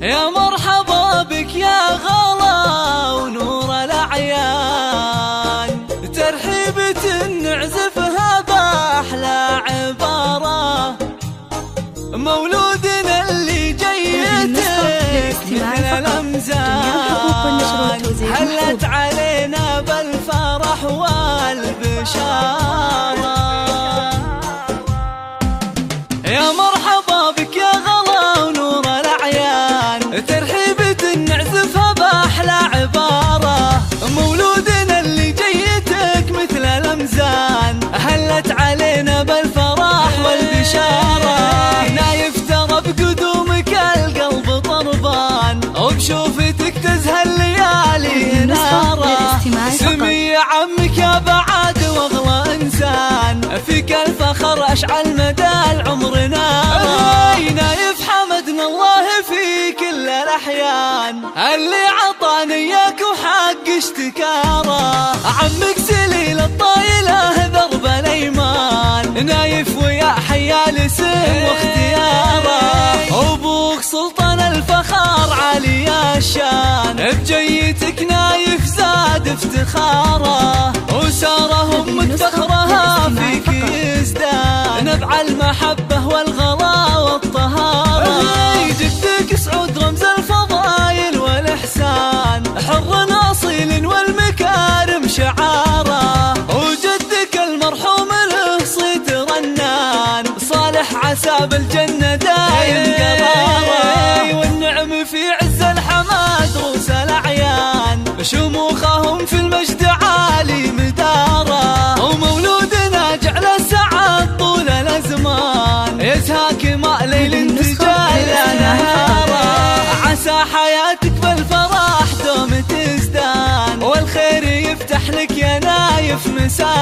يا مرحبا بك يا غلا ونور الأعيان، ترحيبة نعزفها بأحلى عبارة، مولودنا اللي جيتك مثل الأمزان، حلت علينا بالفرح والبشارة. يا مرحبا بك يا غلا ونور الأعيان، ترحيبة نعزفها بأحلى عبارة، مولودنا اللي جيتك مثل الأمزان، حلت علينا بالفرح والبشارة. نايف ترى بقدومك القلب طربان، وبشوفتك تزهى الليالي نارة، سمي عمك يا بعد واغلى إنسان، فيك الفخر أشعل مدى العمر نارة. نايف حمدنا الله في كل الأحيان، اللي عطاني إياك وحق اشتكاره، عمك سليل الطايلة درب الأيمان، نايف ويا حيال سن واختياره، أبوك سلطان الفخار عالي الشان، بجيتك نايف زاد افتخاره، وساره أمك فخرها فيك يزدان، نبع المحبة والغلا والطهارة. جدك سعود رمز الفضايل والإحسان، حر أصيل والمكارم شعاره، وجدك المرحوم له صيت رنان، صالح عسى بالجنة دايم قراره، والنعم في عز الحماد روس الأعيان، شموخهم في المجد عالي مداره، ومولودنا جعل السعاد طول الأزمان، يزهاك ماء ليل تجاه نهاره، عسى حياتك بالفرح دوم تزدان، والخير يفتح لك يا نايف مسار.